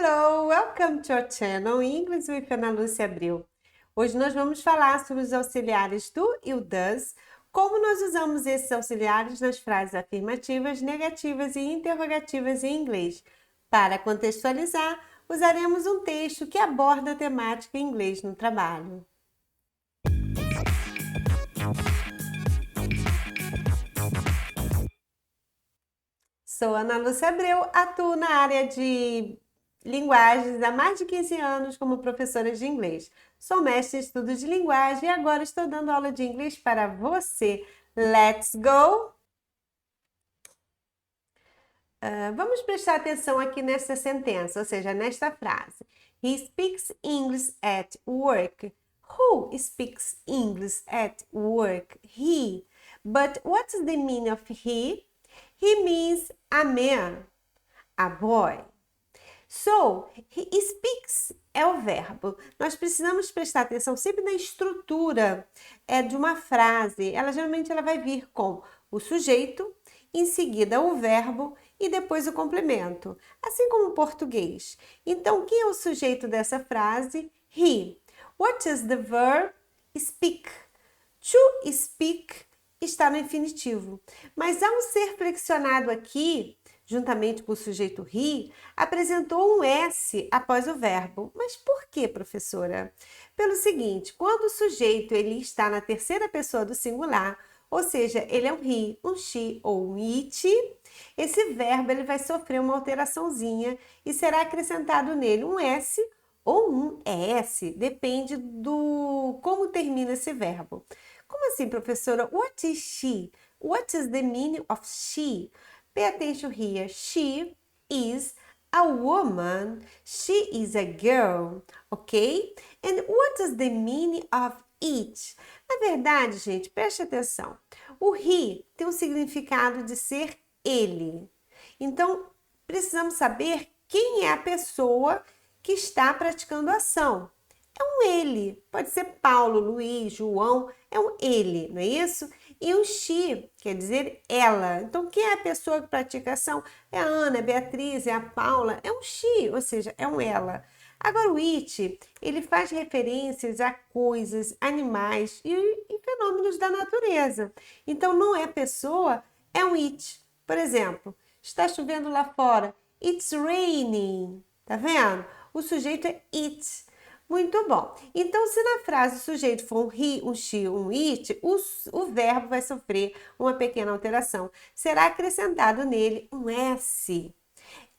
Hello, welcome to our channel English with Ana Lúcia Abreu. Hoje nós vamos falar sobre os auxiliares do e o does, como nós usamos esses auxiliares nas frases afirmativas, negativas e interrogativas em inglês. Para contextualizar, usaremos um texto que aborda a temática em inglês no trabalho. Sou Ana Lúcia Abreu, atuo na área de linguagens há mais de 15 anos como professora de inglês. Sou mestre em estudos de linguagem e agora estou dando aula de inglês para você. Let's go! Vamos prestar atenção aqui nesta sentença, ou seja, nesta frase. He speaks English at work. Who speaks English at work? He. But what's the meaning of he? He means a man, a boy. So, he speaks é o verbo. Nós precisamos prestar atenção sempre na estrutura de uma frase. Geralmente ela vai vir com o sujeito, em seguida o verbo e depois o complemento, assim como o português. Então, quem é o sujeito dessa frase? He. What is the verb? Speak. To speak está no infinitivo. Mas ao ser flexionado aqui, juntamente com o sujeito he, apresentou um S após o verbo. Mas por que, professora? Pelo seguinte, quando o sujeito ele está na terceira pessoa do singular, ou seja, ele é um he, um she ou um it, esse verbo ele vai sofrer uma alteraçãozinha e será acrescentado nele um S ou um ES, depende do como termina esse verbo. Como assim, professora? What is she? What is the meaning of she? Pay attention here. She is a woman. She is a girl. Ok? And what is the meaning of it? Na verdade, gente, preste atenção. O he tem um significado de ser ele. Então, precisamos saber quem é a pessoa que está praticando a ação. É um ele, pode ser Paulo, Luiz, João, é um ele, não é isso? E o she quer dizer ela. Então, quem é a pessoa que pratica a ação? É a Ana, é a Beatriz, é a Paula, é um she, ou seja, é um ela. Agora, o it, ele faz referências a coisas, animais e fenômenos da natureza. Então, não é pessoa, é um it. Por exemplo, está chovendo lá fora, it's raining, tá vendo? O sujeito é it. Muito bom. Então, se na frase o sujeito for um he, um she, um it, o verbo vai sofrer uma pequena alteração. Será acrescentado nele um S.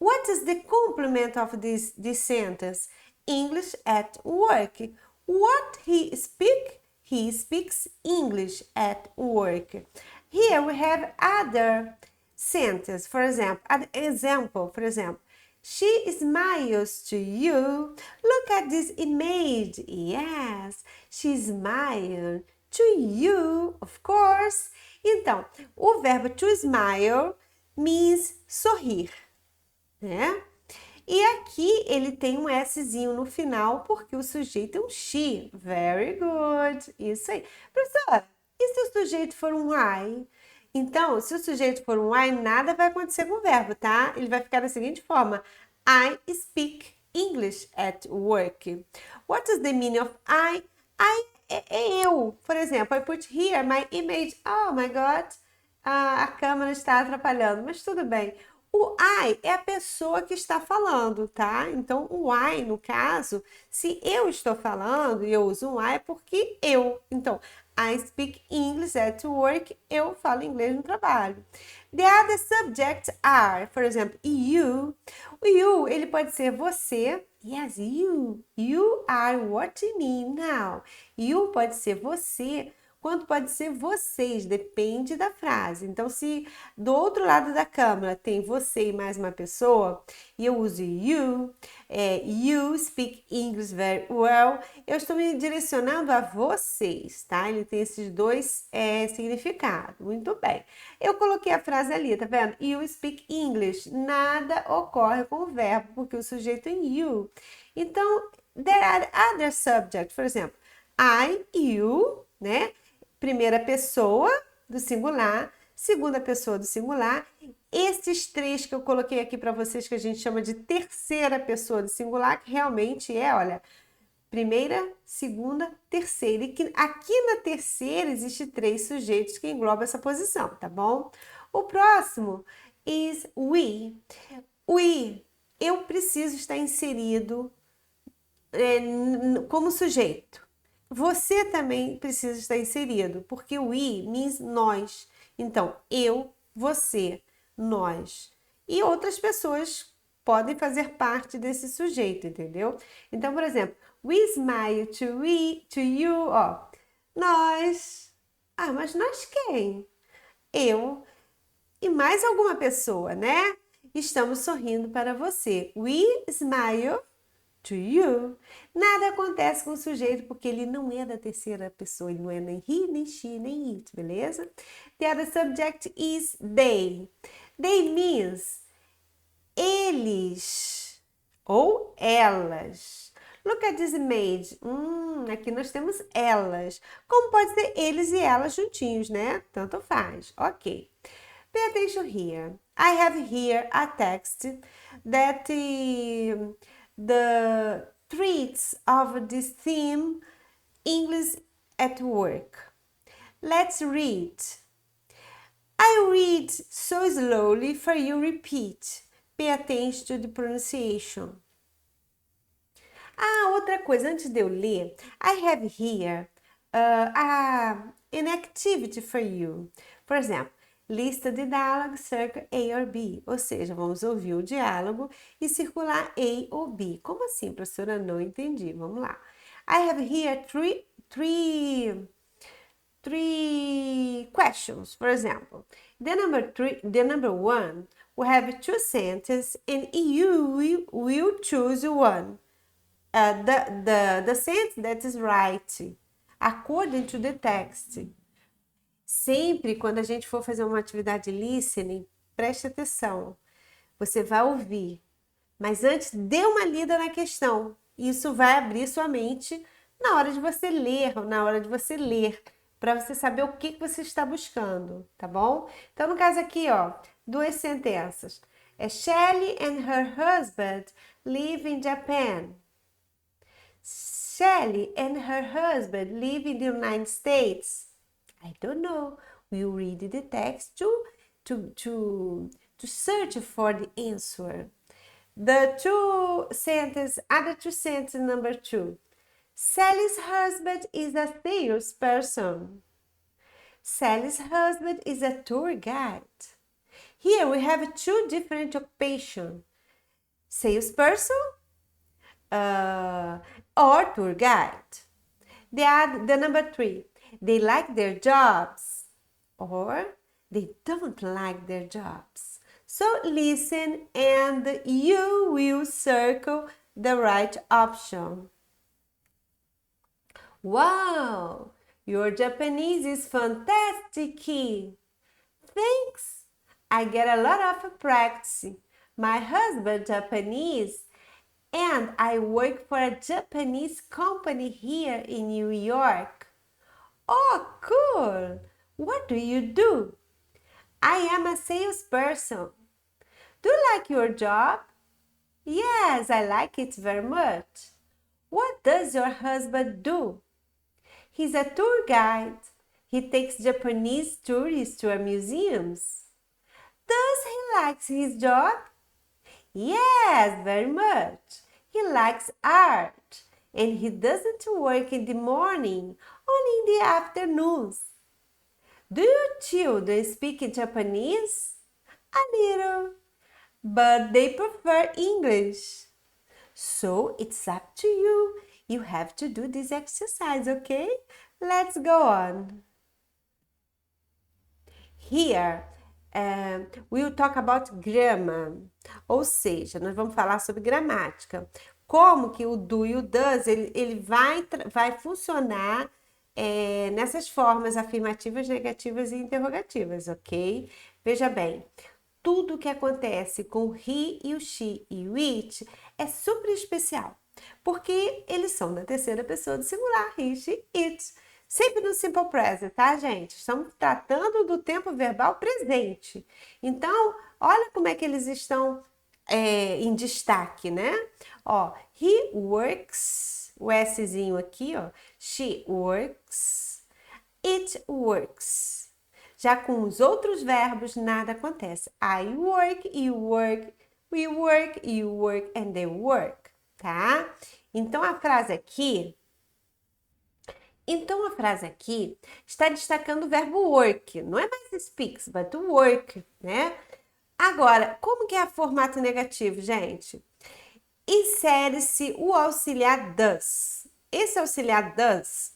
What is the complement of this sentence? English at work. What he speak? He speaks English at work. Here we have other sentences. For example, she smiles to you. Look at this image. Yes, she smiled to you, of course. Então, o verbo to smile means sorrir, né? E aqui ele tem um Szinho no final porque o sujeito é um she. Very good. Isso aí. Professora, e se o sujeito for um I? Então, se o sujeito for um I, nada vai acontecer com o verbo, tá? Ele vai ficar da seguinte forma. I speak English at work. What is the meaning of I? I é eu. Por exemplo, I put here my image. Oh my God, a câmera está atrapalhando, mas tudo bem. O I é a pessoa que está falando, tá? Então, o I, no caso, se eu estou falando e eu uso um I, é porque eu. Então, I speak English at work. Eu falo inglês no trabalho. The other subjects are, por exemplo, you. O you, ele pode ser você. Yes, you. You are watching me now. You pode ser você, quanto pode ser vocês, depende da frase. Então, se do outro lado da câmera tem você e mais uma pessoa, e eu uso you, you speak English very well, eu estou me direcionando a vocês, tá? Ele tem esses dois significados. Muito bem. Eu coloquei a frase ali, tá vendo? You speak English. Nada ocorre com o verbo, porque o sujeito é you. Então, there are other subjects. Por exemplo, I, you, né? Primeira pessoa do singular, segunda pessoa do singular, esses três que eu coloquei aqui para vocês, que a gente chama de terceira pessoa do singular, que realmente é, olha, primeira, segunda, terceira. E que aqui na terceira existe três sujeitos que englobam essa posição, tá bom? O próximo is we. We, eu preciso estar inserido como sujeito. Você também precisa estar inserido, porque o we means nós. Então, eu, você, nós. E outras pessoas podem fazer parte desse sujeito, entendeu? Então, por exemplo, we smile to you, ó. Nós. Ah, mas nós quem? Eu e mais alguma pessoa, né? Estamos sorrindo para você. We smile to you. Nada acontece com o sujeito porque ele não é da terceira pessoa, ele não é nem he, nem she, nem it, beleza? The other subject is they. They means eles ou elas. Look at this image. Aqui nós temos elas. Como pode ser eles e elas juntinhos, né? Tanto faz. Ok. Pay attention here. I have here a text that the threads of this theme English at work. Let's read. I read so slowly for you repeat. Pay attention to the pronunciation. Ah, outra coisa, antes de eu ler, I have here an activity for you. Por exemplo, lista de diálogo, circle A or B. Ou seja, vamos ouvir o diálogo e circular A ou B. Como assim, professora? Não entendi. Vamos lá. I have here three questions. For example, the number one, we have two sentences and you will choose one. The sentence that is right, according to the text. Sempre quando a gente for fazer uma atividade listening, preste atenção. Você vai ouvir, mas antes dê uma lida na questão. Isso vai abrir sua mente na hora de você ler ou na hora de você ler, para você saber o que você está buscando, tá bom? Então, no caso aqui, ó, duas sentenças. É Shelley and her husband live in Japan. Shelley and her husband live in the United States. I don't know. We'll read the text to search for the answer. The two sentence number two. Sally's husband is a salesperson. Sally's husband is a tour guide. Here we have two different occupations. Salesperson or tour guide. The number three. They like their jobs or they don't like their jobs. So listen and you will circle the right option. Wow, your Japanese is fantastic. Thanks. I get a lot of practice. My husband Japanese and I work for a Japanese company here in New York. Oh, cool! What do you do? I am a salesperson. Do you like your job? Yes, I like it very much. What does your husband do? He's a tour guide. He takes Japanese tourists to our museums. Does he like his job? Yes, very much. He likes art. And he doesn't work in the morning, only in the afternoons. Do your children speak Japanese? A little, but they prefer English. So it's up to you. You have to do this exercise, okay? Let's go on. Here, we'll talk about grammar. Ou seja, nós vamos falar sobre gramática. Como que o do e o does, ele vai funcionar nessas formas afirmativas, negativas e interrogativas, ok? Veja bem, tudo que acontece com o he e o she e o it é super especial, porque eles são da terceira pessoa do singular, he, she, it. Sempre no simple present, tá, gente? Estamos tratando do tempo verbal presente. Então, olha como é que eles estão em destaque, né? Ó, he works, o Szinho aqui, ó. She works, it works. Já com os outros verbos, nada acontece. I work, you work, we work, you work, and they work, tá? Então, a frase aqui está destacando o verbo work. Não é mais speaks, but work, né? Agora, como que é o formato negativo, gente? Insere-se o auxiliar does. Esse auxiliar does,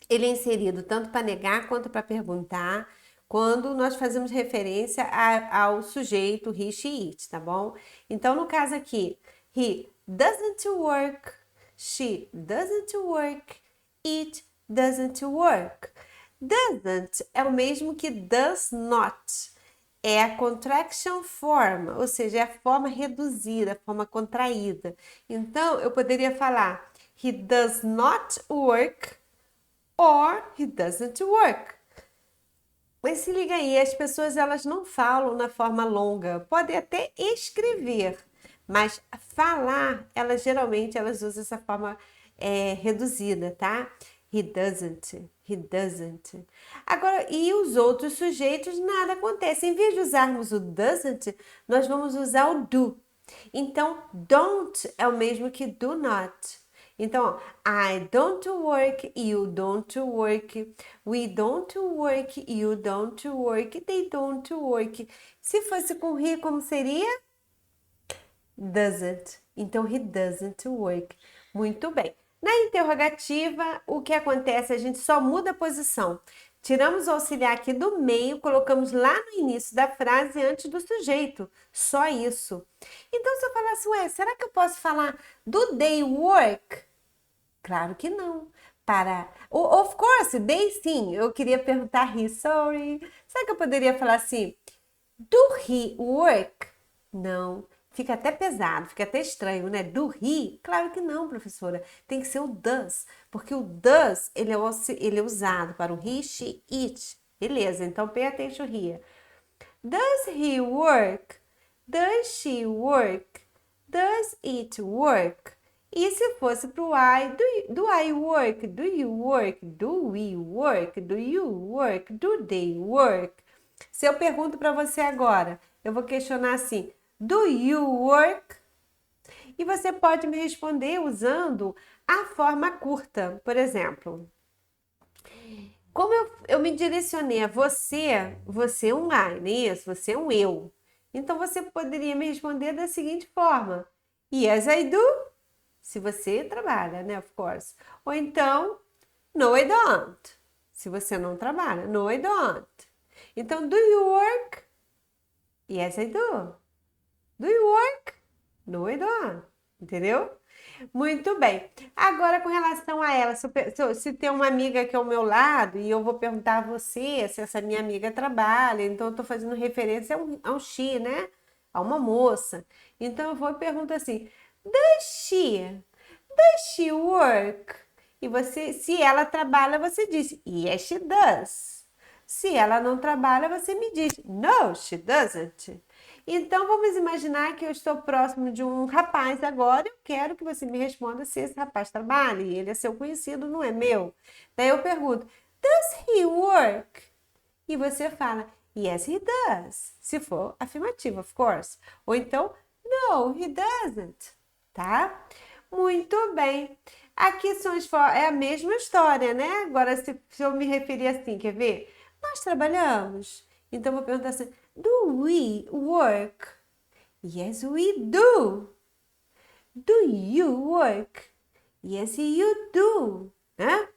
ele é inserido tanto para negar quanto para perguntar, quando nós fazemos referência ao sujeito he, she, it, tá bom? Então, no caso aqui, he doesn't work, she doesn't work, it doesn't work. Doesn't é o mesmo que does not. É a contraction form, ou seja, é a forma reduzida, a forma contraída. Então, eu poderia falar he does not work or he doesn't work. Mas se liga aí, as pessoas elas não falam na forma longa, podem até escrever, mas falar, elas geralmente usam essa forma reduzida, tá? He doesn't, he doesn't. Agora, e os outros sujeitos, nada acontece. Em vez de usarmos o doesn't, nós vamos usar o do. Então, don't é o mesmo que do not. Então, I don't work, you don't work, we don't work, you don't work, they don't work. Se fosse com he, como seria? Doesn't. Então, he doesn't work. Muito bem. Na interrogativa, o que acontece? A gente só muda a posição. Tiramos o auxiliar aqui do meio, colocamos lá no início da frase antes do sujeito. Só isso. Então, se eu falar assim, ué, será que eu posso falar do they work? Claro que não. Of course, they sim. Eu queria perguntar he, sorry. Será que eu poderia falar assim? Do he work? Não. Fica até pesado, fica até estranho, né? Do he? Claro que não, professora. Tem que ser o does, porque o does, ele é usado para o he, she, it. Beleza, então pay attention here. Does he work? Does she work? Does it work? E se fosse para o I, do I work? Do you work? Do we work? Do you work? Do they work? Se eu pergunto para você agora, eu vou questionar assim, do you work? E você pode me responder usando a forma curta. Por exemplo, como eu me direcionei a você, você é um I, não é isso? Você é um eu. Então, você poderia me responder da seguinte forma. Yes, I do. Se você trabalha, né? Of course. Ou então, no, I don't. Se você não trabalha. No, I don't. Então, do you work? Yes, I do. Do you work? No, I don't. Entendeu? Muito bem. Agora, com relação a ela, se tem uma amiga aqui ao meu lado e eu vou perguntar a você se essa minha amiga trabalha, então eu estou fazendo referência a um she, né? A uma moça. Então eu vou e pergunto assim: Does she work? E você, se ela trabalha, você diz yes, she does. Se ela não trabalha, você me diz no, she doesn't. Então, vamos imaginar que eu estou próximo de um rapaz agora. Eu quero que você me responda se esse rapaz trabalha. E ele é seu conhecido, não é meu. Daí eu pergunto, does he work? E você fala, yes, he does. Se for afirmativo, of course. Ou então, no, he doesn't. Tá? Muito bem. Aqui é a mesma história, né? Agora, se eu me referir assim, quer ver? Nós trabalhamos. Então, eu vou perguntar assim, do we work? Yes, we do. Do you work? Yes, you do. Né?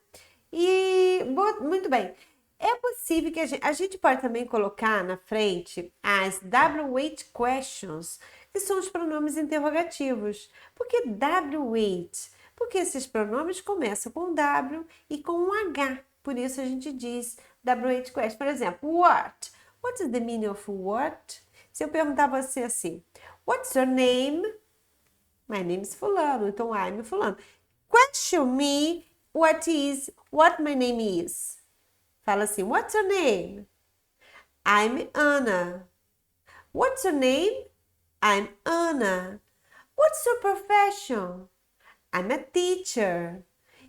E, muito bem. É possível que a gente pode também colocar na frente as WH questions, que são os pronomes interrogativos. Por que WH? Porque esses pronomes começam com W e com um H. Por isso a gente diz WH question. Por exemplo, what? What is the meaning of what? Se eu perguntar a você assim, what's your name? My name is fulano, então I'm fulano. Question me, what my name is. Fala assim, what's your name? I'm Anna. What's your name? I'm Anna. What's your profession? I'm a teacher.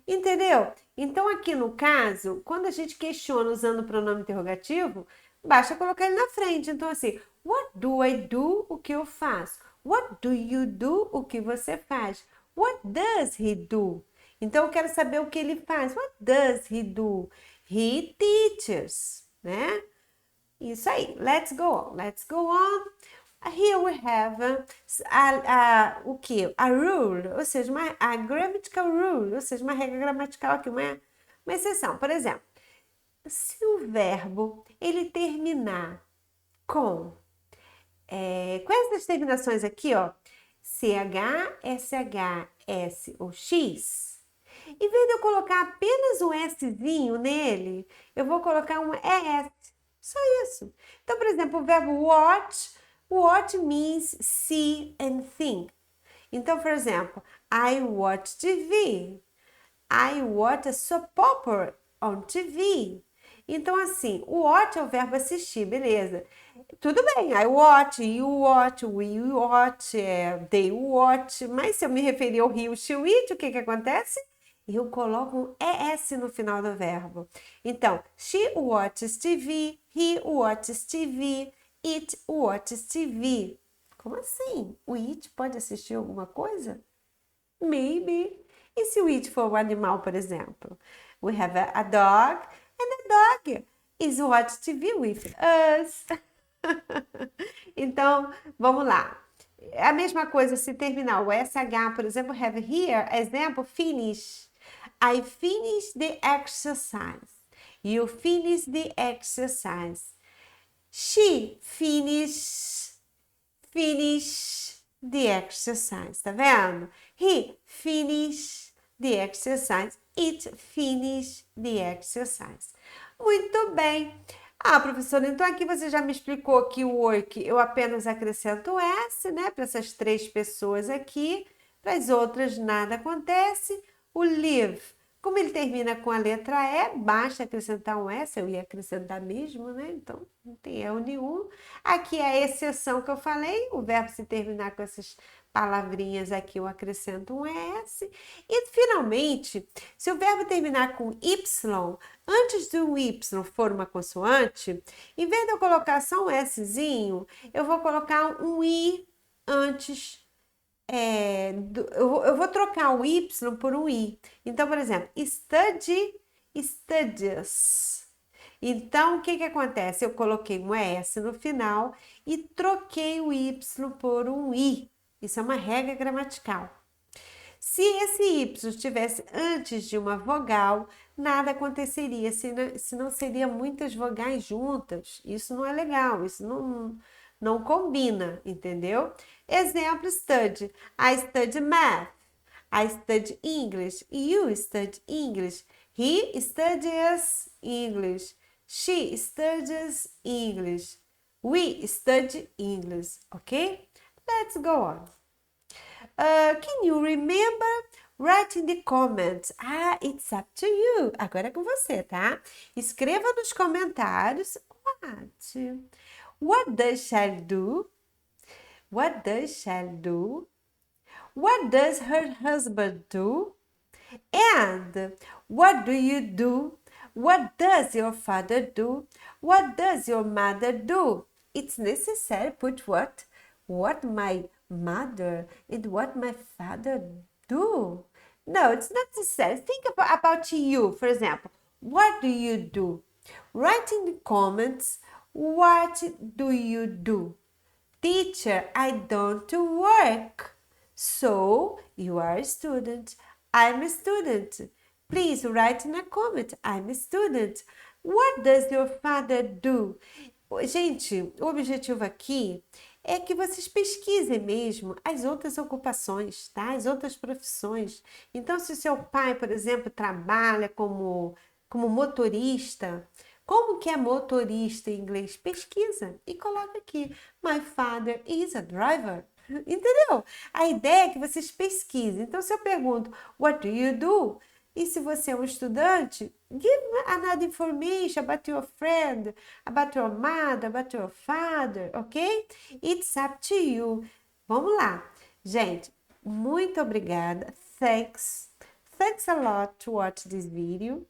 Entendeu? Então, aqui no caso, quando a gente questiona usando o pronome interrogativo, basta colocar ele na frente. Então, assim, what do I do? O que eu faço? What do you do? O que você faz? What does he do? Então, eu quero saber o que ele faz. What does he do? He teaches, né? Isso aí. Let's go on. Let's go on. Here we have o que? A rule, ou seja, a grammatical rule, ou seja, uma regra gramatical aqui, uma exceção. Por exemplo, se o verbo ele terminar com essas terminações aqui, ó, CH, SH, S ou X, em vez de eu colocar apenas um Szinho nele, eu vou colocar um ES. Só isso. Então, por exemplo, o verbo watch means see and think. Então, por exemplo, I watch TV. I watch a soap opera on TV. Então, assim, o watch é o verbo assistir, beleza. Tudo bem, I watch, you watch, we watch, they watch. Mas se eu me referir ao he, she, it, o que acontece? Eu coloco um ES no final do verbo. Então, she watches TV, he watches TV, it watches TV. Como assim? O it pode assistir alguma coisa? Maybe. E se o it for um animal, por exemplo? We have a dog, and the dog is watching TV with us. Então, vamos lá. A mesma coisa se terminar o SH, por exemplo, have here, exemplo, finish. I finish the exercise. You finish the exercise. She finish the exercise. Tá vendo? He finish the exercise. It finish the exercise. Muito bem. Ah, professora, então aqui você já me explicou que o work eu apenas acrescento S, né? Para essas 3 pessoas aqui. Para as outras nada acontece. O live, como ele termina com a letra E, basta acrescentar um S, eu ia acrescentar mesmo, né? Então, não tem erro nenhum. Aqui é a exceção que eu falei, o verbo se terminar com essas palavrinhas aqui, eu acrescento um S. E, finalmente, se o verbo terminar com Y, antes do Y for uma consoante, em vez de eu colocar só um Szinho, eu vou colocar um I antes eu vou trocar o Y por um I. Então, por exemplo, study, studies. Então, o que acontece? Eu coloquei um S no final e troquei o Y por um I. Isso é uma regra gramatical. Se esse Y estivesse antes de uma vogal, nada aconteceria, senão seria muitas vogais juntas. Isso não é legal, isso não combina, entendeu? Exemplo, study. I study math. I study English. You study English. He studies English. She studies English. We study English. Okay? Let's go on. Can you remember? Write in the comments. Ah, it's up to you. Agora é com você, tá? Escreva nos comentários. What does Shell do? What does Shell do? What does her husband do? And what do you do? What does your father do? What does your mother do? It's necessary to put what my mother and what my father do. No, it's not necessary. Think about you, for example. What do you do? Write in the comments, what do you do? Teacher, I don't work. So, you are a student. I'm a student. Please write in a comment, I'm a student. What does your father do? Gente, o objetivo aqui é que vocês pesquisem mesmo as outras ocupações, tá? As outras profissões. Então, se o seu pai, por exemplo, trabalha como motorista, como que é motorista em inglês? Pesquisa e coloca aqui. My father is a driver. Entendeu? A ideia é que vocês pesquisem. Então, se eu pergunto, what do you do? E se você é um estudante, give another information about your friend, about your mother, about your father, ok? It's up to you. Vamos lá. Gente, muito obrigada. Thanks. Thanks a lot to watch this video.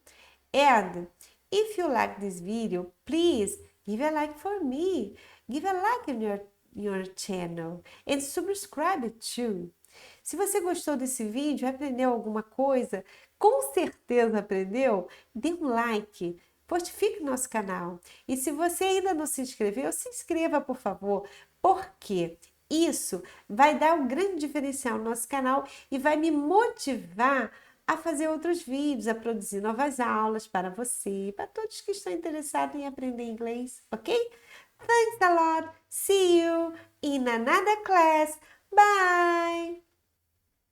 And if you like this video, please give a like for me. Give a like in your channel and subscribe too. Se você gostou desse vídeo, aprendeu alguma coisa, com certeza aprendeu, dê um like, fortifique nosso canal. E se você ainda não se inscreveu, se inscreva, por favor, porque isso vai dar um grande diferencial no nosso canal e vai me motivar a fazer outros vídeos, a produzir novas aulas para você, para todos que estão interessados em aprender inglês, ok? Thanks a lot. See you in another class. Bye!